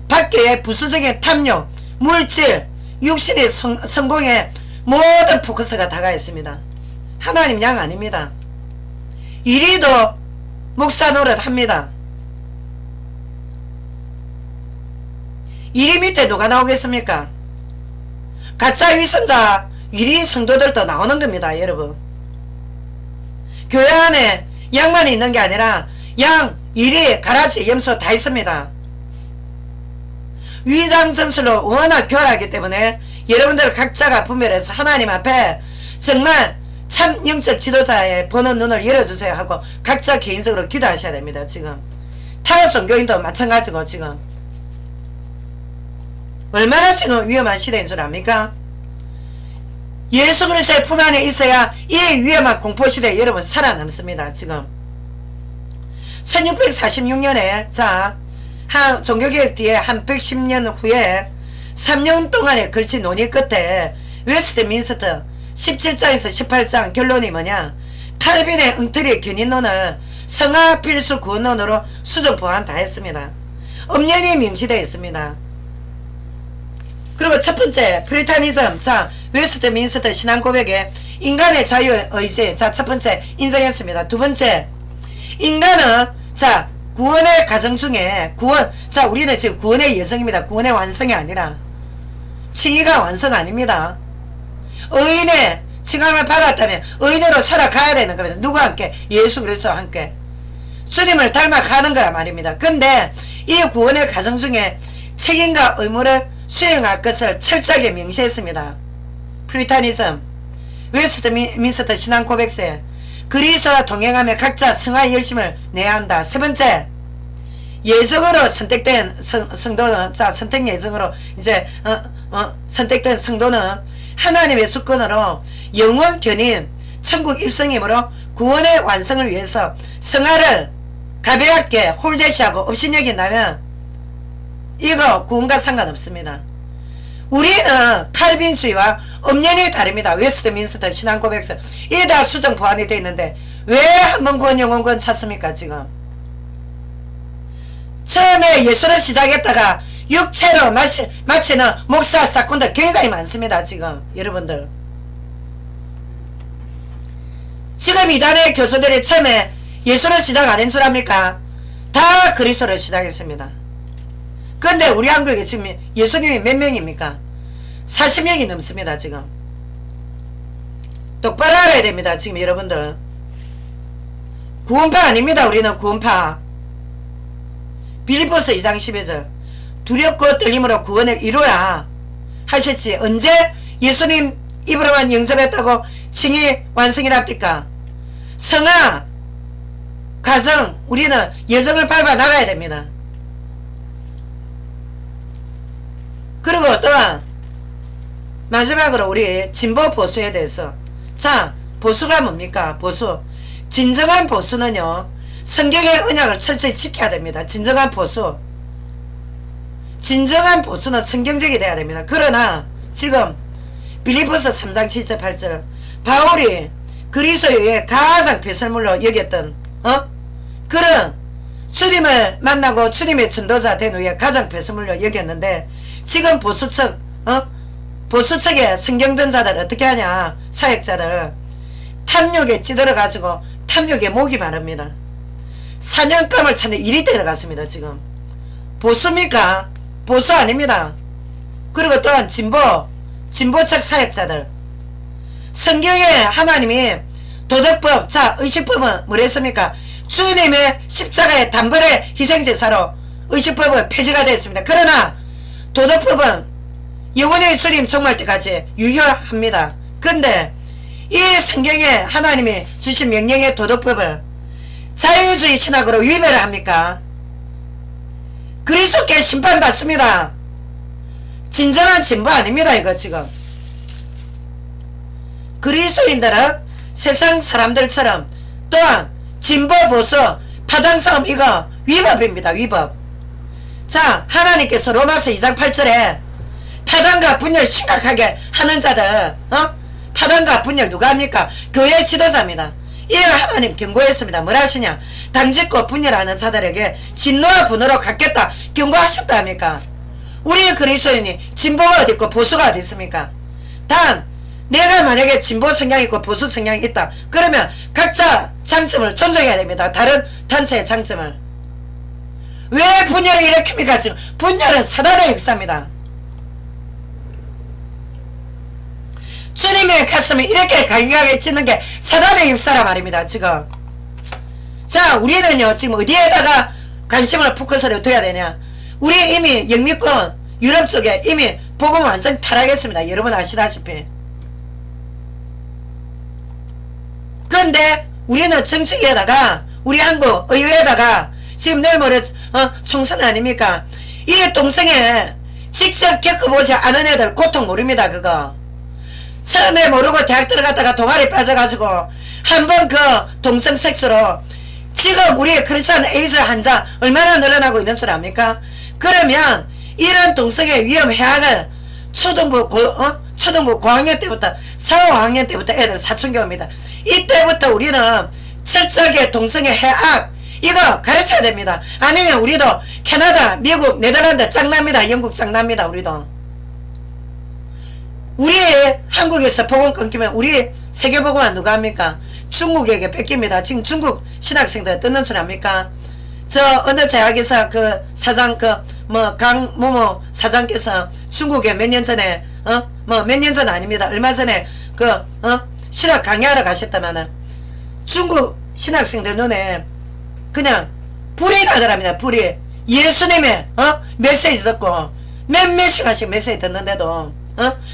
Speaker 1: 밖의 부수적인 탐욕, 물질, 육신의 성공에 모든 포커스가 다가 있습니다. 하나님 양 아닙니다. 이리도 목사 노릇 합니다. 이리 밑에 누가 나오겠습니까? 가짜 위선자 이리 성도들도 나오는 겁니다. 여러분, 교회 안에 양만 있는 게 아니라 양, 이리, 가라지, 염소 다 있습니다. 위장전술로 워낙 교활하기 때문에 여러분들 각자가 분별해서 하나님 앞에 정말 참 영적 지도자의 보는 눈을 열어주세요 하고 각자 개인적으로 기도하셔야 됩니다. 지금 타워 선교인도 마찬가지고 지금 얼마나 지금 위험한 시대인 줄 압니까? 예수 그리스도의 품 안에 있어야 이 위험한 공포시대에 여러분 살아남습니다. 지금 1646년에 한 종교개혁 뒤에 한 110년 후에 3년 동안의 걸친 논의 끝에 웨스트민스터 17장에서 18장 결론이 뭐냐? 칼빈의 엉터리 견인론을 성화 필수 구원론으로 수정 보완 다 했습니다. 엄연히 명시되어 있습니다. 그리고 첫 번째 프리타니즘, 웨스트민스터 신앙 고백에 인간의 자유의지, 첫 번째 인정했습니다. 두 번째, 인간은 구원의 과정 중에 우리는 지금 구원의 예정입니다. 구원의 완성이 아니라 칭의가 완성 아닙니다. 의인의 칭함을 받았다면 의인으로 살아가야 되는 겁니다. 누구와 함께? 예수 그리스도와 함께 주님을 닮아가는 거란 말입니다. 근데 이 구원의 과정 중에 책임과 의무를 수행할 것을 철저하게 명시했습니다. 프리타니즘, 웨스트민스터 신앙 고백서에 그리스도와 동행하며 각자 성화의 열심을 내야 한다. 세 번째, 예정으로 선택된 성도는, 선택 예정으로 이제 선택된 성도는 하나님의 주권으로 영원 견인 천국 입성이므로 구원의 완성을 위해서 성화를 가볍게 홀대시하고 업신여긴다면 이거 구원과 상관없습니다. 우리는 칼빈주의와 엄연히 다릅니다. 웨스트민스터 신앙 고백서 이게 다 수정 보완이 되어 있는데 왜 한번 구원 영원구원 찾습니까? 지금 처음에 예수를 시작했다가 육체로 마치는 목사 사건들 굉장히 많습니다. 지금 여러분들 지금 이단의 교수들이 처음에 예수를 시작 안 한 줄 압니까? 다 그리스도를 시작했습니다. 근데 우리 한국에 지금 예수님이 몇 명입니까? 40명이 넘습니다. 지금 똑바로 알아야 됩니다. 지금 여러분들 구원파 아닙니다. 우리는 구원파. 빌립보서 2장 12절 두렵고 떨림으로 구원을 이루라 하셨지. 언제 예수님 입으로만 영접했다고 칭의 완성이랍니까? 성화 가정 우리는 여정을 밟아 나가야 됩니다. 그리고 또한 마지막으로 우리 진보 보수에 대해서 보수가 뭡니까? 보수 진정한 보수는요 성경의 언약을 철저히 지켜야 됩니다. 진정한 보수는 성경적이 돼야 됩니다. 그러나 지금 빌립보서 3장 7절 8절 바울이 그리스도의 가장 배설물로 여겼던 그런 주님을 만나고 주님의 전도자 된 후에 가장 배설물로 여겼는데 지금 보수측의 성경전자들 어떻게 하냐? 사역자들 탐욕에 찌들어 가지고 탐욕에 목이 마릅니다. 사냥감을 찾는 일이 들어갔습니다. 지금 보수입니까? 보수 아닙니다. 그리고 또한 진보측 사역자들 성경에 하나님이 도덕법 의식법은 뭐랬습니까? 주님의 십자가의 단번에 희생제사로 의식법은 폐지가 되었습니다. 그러나 도덕법은 영원의 주님 종말 때까지 유효합니다. 근데 이 성경에 하나님이 주신 명령의 도덕법을 자유주의 신학으로 위배를 합니까? 그리스도께 심판받습니다. 진정한 진보 아닙니다. 이거 지금 그리스도인들은 세상 사람들처럼 또한 진보 보수 파장싸움 이거 위법입니다. 위법. 하나님께서 로마서 2장 8절에 파단과 분열 심각하게 하는 자들 파단과 분열 누가 합니까? 교회 지도자입니다. 이걸 하나님 경고했습니다. 뭐라 하시냐? 당짓고 분열하는 자들에게 진노와 분노로 갚겠다 경고하셨다 합니까? 우리 그리스도인이 진보가 어디 있고 보수가 어디 있습니까? 단 내가 만약에 진보 성향이 있고 보수 성향이 있다 그러면 각자 장점을 존중해야 됩니다. 다른 단체의 장점을. 왜 분열을 일으킵니까? 지금 분열은 사단의 역사입니다. 주님의 가슴을 이렇게 강력하게 찢는 게 사단의 역사란 말입니다. 지금 자 우리는요 지금 어디에다가 관심을 포커스를 둬야 되냐. 우리 이미 영미권 유럽 쪽에 이미 복음 완전히 타락했습니다. 여러분 아시다시피. 그런데 우리는 정치계에다가 우리 한국 의회에다가 지금 내일 모레 총선 아닙니까? 이 동성애 직접 겪어보지 않은 애들 고통 모릅니다. 그거 처음에 모르고 대학 들어갔다가 동아리 빠져가지고 한번 그 동성 섹스로 지금 우리 크리스찬 에이즈 환자 얼마나 늘어나고 있는 줄 압니까? 그러면 이런 동성애 위험 해악을 초등부 고학년 때부터 4, 5학년 때부터 애들 사춘기 옵니다. 이때부터 우리는 철저하게 동성애 해악 이거 가르쳐야 됩니다. 아니면 우리도 캐나다, 미국, 네덜란드 짱납니다. 영국 짱납니다. 우리도. 우리 한국에서 복음 끊기면 우리 세계복음은 누가 합니까? 중국에게 뺏깁니다. 지금 중국 신학생들 뜯는 줄 압니까? 저 어느 대학에서 그 사장 강모모 사장께서 중국에 몇 년 전에 몇 년 전 아닙니다. 얼마 전에 신학 강의하러 가셨다마는 중국 신학생들 눈에 그냥 불이 나더랍니다. 불이. 예수님의 메시지 듣고 몇 시간씩 메시지 듣는데도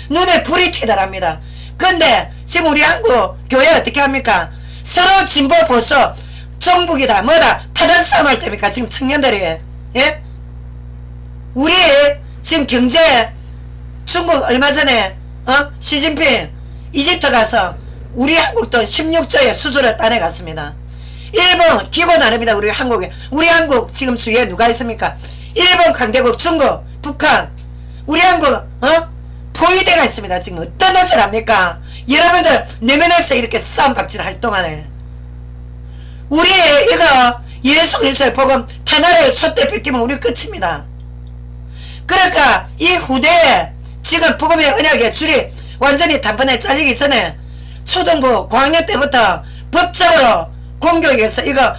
Speaker 1: 눈에 불이 튀더랍니다. 근데 지금 우리 한국 교회 어떻게 합니까? 서로 진보 보수 정북이다 뭐다 파단 싸움 할 때입니까? 지금 청년들이. 예? 우리 지금 경제 중국 얼마 전에 시진핑 이집트 가서 우리 한국 돈 16조의 수주를 따내갔습니다. 일본 기고 나릅니다. 우리 한국에. 우리 한국 지금 주위에 누가 있습니까? 일본 강대국 중국 북한 우리 한국 포위대가 있습니다. 지금 어떤 짓을 합니까? 여러분들 내면에서 이렇게 싸움박질 할 동안에 우리 이거 예수 그리스도의 복음 타나라의 촛대 뺏기면 우리 끝입니다. 그러니까 이 후대에 지금 복음의 언약의 줄이 완전히 단번에 잘리기 전에 초등부 고학년 때부터 법적으로 공교육에서 이거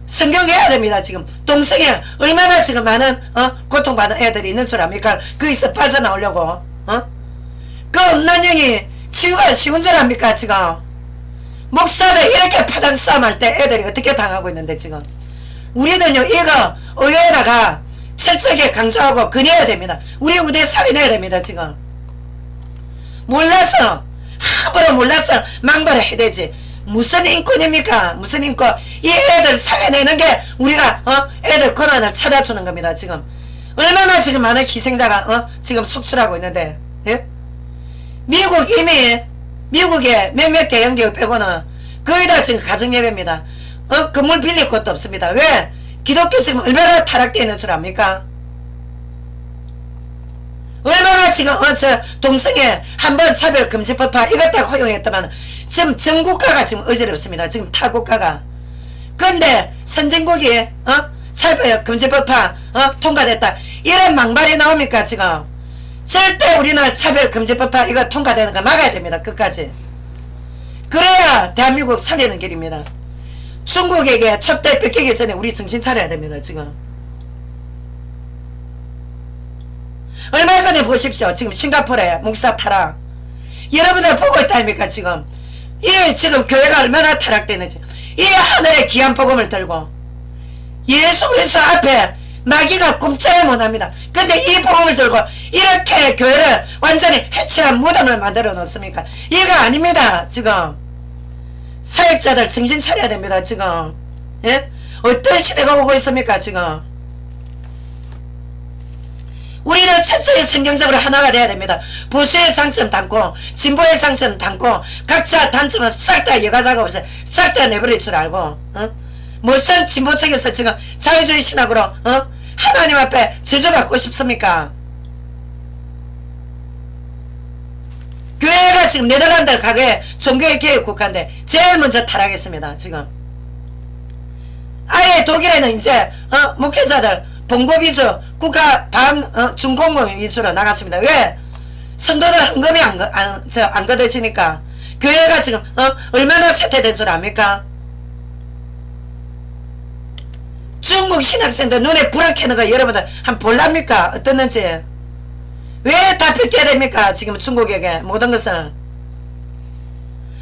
Speaker 1: 성교육해야 됩니다. 지금 동성애 얼마나 지금 많은 고통받는 애들이 있는 줄 압니까? 거기서 빠져나오려고 그 음란형이 치유가 쉬운 줄 압니까? 지금 목사들 이렇게 파당 싸움할 때 애들이 어떻게 당하고 있는데 지금 우리는요 이거 의회에다가 철저하게 강조하고 근해야 됩니다. 우리 우대 살인해야 됩니다. 지금 몰라서 함부로 몰라서 망발을 해야 되지. 무슨 인권입니까? 무슨 인권? 이 애들 살려내는 게 우리가 애들 권한을 찾아주는 겁니다. 지금 얼마나 지금 많은 희생자가 지금 속출하고 있는데. 예? 미국 이미 미국의 몇몇 대형기업 빼고는 거의 다 지금 가정예배입니다. 건물 빌릴 것도 없습니다. 왜? 기독교 지금 얼마나 타락되어 있는 줄 압니까? 얼마나 지금 저 동성애 한번 차별금지법화 이것 다 허용했다만 지금 전 국가가 지금 어지럽습니다. 지금 타 국가가. 근데 선진국이 차별금지법화 통과됐다 이런 망발이 나옵니까? 지금 절대 우리나라 차별금지법화 이거 통과되는 거 막아야 됩니다. 끝까지. 그래야 대한민국 살리는 길입니다. 중국에게 촛대 뺏기기 전에 우리 정신 차려야 됩니다. 지금 얼마 전에 보십시오. 지금 싱가포르에 목사 타락 여러분들 보고 있다 아닙니까? 지금 이 지금 교회가 얼마나 타락되는지 이 하늘의 귀한 복음을 들고 예수 그리스도 앞에 마귀가 꼼짝을 못합니다. 근데 이 복음을 들고 이렇게 교회를 완전히 해치한 무덤을 만들어 놓습니까? 이거 아닙니다. 지금 사역자들 정신 차려야 됩니다. 지금 예? 어떤 시대가 오고 있습니까? 지금 우리는 철저히 성경적으로 하나가 돼야 됩니다. 보수의 장점 담고 진보의 장점 담고 각자 단점은 싹 다 여가자가 없어요. 싹 다 내버릴 줄 알고 무슨 진보 측에서 지금 자유주의 신학으로 하나님 앞에 저주받고 싶습니까? 교회가 지금 네덜란드 가게 종교의 개혁 국가인데 제일 먼저 타락했습니다. 지금 아예 독일에는 이제 목회자들 봉고비주 국가 중공무 위주로 나갔습니다. 왜? 성도들 헌금이 안 걷어지니까. 교회가 지금 얼마나 쇠퇴된 줄 압니까? 중국 신학생들 눈에 불안 켜는 거 여러분들 한번 볼랍니까? 어떻는지. 왜 다 뺏겨야 됩니까? 지금 중국에게 모든 것을.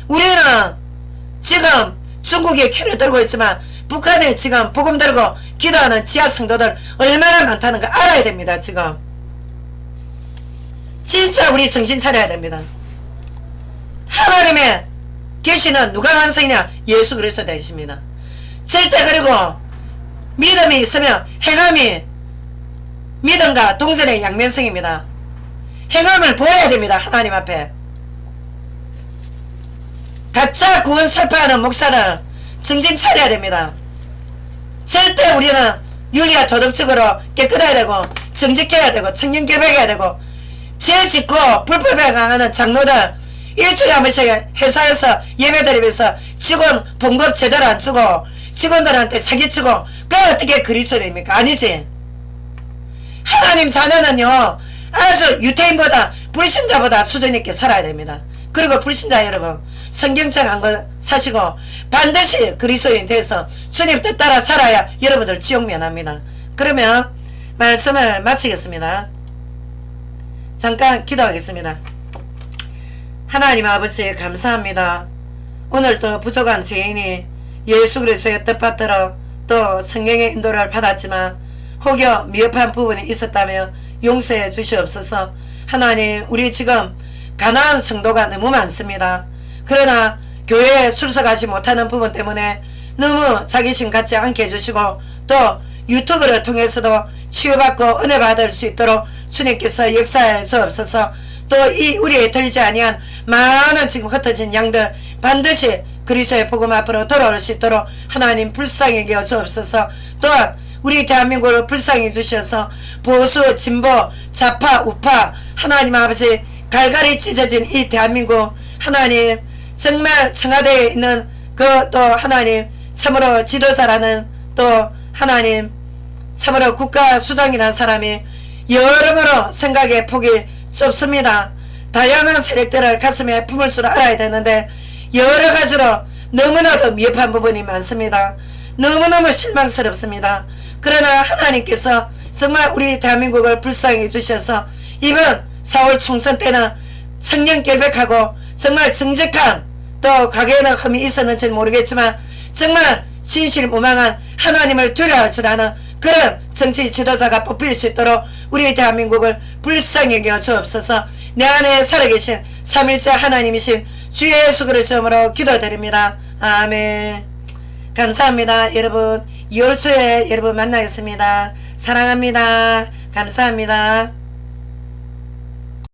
Speaker 1: 우리는 지금 중국에 키를 들고 있지만 북한에 지금 복음 들고 기도하는 지하 성도들 얼마나 많다는 거 알아야 됩니다. 지금 진짜 우리 정신 차려야 됩니다. 하나님의 계시는 누가 완성이냐? 예수 그리스도 되십니다. 절대. 그리고 믿음이 있으면 행함이 믿음과 동전의 양면성입니다. 행함을 보여야 됩니다. 하나님 앞에. 가짜 구원 설파하는 목사는 정신 차려야 됩니다. 절대 우리는 윤리와 도덕적으로 깨끗해야 되고 정직해야 되고 청년결백해야 되고 죄 짓고 불법에 강하는 장로들 일주일에 한 번씩 회사에서 예배드리면서 직원 봉급 제대로 안 주고 직원들한테 사기치고 그 어떻게 그리스도입니까? 아니지. 하나님 자녀는요 아주 유태인보다 불신자보다 수준 있게 살아야 됩니다. 그리고 불신자 여러분 성경책 한 거 사시고 반드시 그리스도인 돼서 주님 뜻 따라 살아야 여러분들 지옥 면합니다. 그러면 말씀을 마치겠습니다. 잠깐 기도하겠습니다. 하나님 아버지 감사합니다. 오늘도 부족한 죄인이 예수 그리스도의 뜻받들어 또 성경의 인도를 받았지만 혹여 미흡한 부분이 있었다며 용서해 주시옵소서. 하나님 우리 지금 가난한 성도가 너무 많습니다. 그러나 교회에 출석하지 못하는 부분 때문에 너무 자기심 갖지 않게 해주시고 또 유튜브를 통해서도 치유받고 은혜 받을 수 있도록 주님께서 역사해 주옵소서. 또 이 우리의 들리지 아니한 많은 지금 흩어진 양들 반드시 그리스도의 복음 앞으로 돌아올 수 있도록 하나님 불쌍히 여겨 주옵소서. 또한 우리 대한민국을 불쌍히 주셔서 보수 진보 좌파 우파 하나님 아버지 갈갈이 찢어진 이 대한민국 하나님 정말 청와대에 있는 그 또 하나님 참으로 지도자라는 또 하나님 참으로 국가수장이라는 사람이 여러모로 생각의 폭이 좁습니다. 다양한 세력들을 가슴에 품을 줄 알아야 되는데 여러가지로 너무나도 미흡한 부분이 많습니다. 너무너무 실망스럽습니다. 그러나 하나님께서 정말 우리 대한민국을 불쌍히 해주셔서 이번 4월 총선 때는 청년결백하고 정말 정직한 또 가게에는 흠이 있었는지 모르겠지만 정말 진실무망한 하나님을 두려워할 줄 아는 그런 정치 지도자가 뽑힐 수 있도록 우리 대한민국을 불쌍히 여겨 주옵소서. 내 안에 살아계신 삼일째 하나님이신 주 예수 그리스도 이름으로 기도드립니다. 아멘. 감사합니다. 여러분 2월 초에 여러분 만나겠습니다. 사랑합니다. 감사합니다.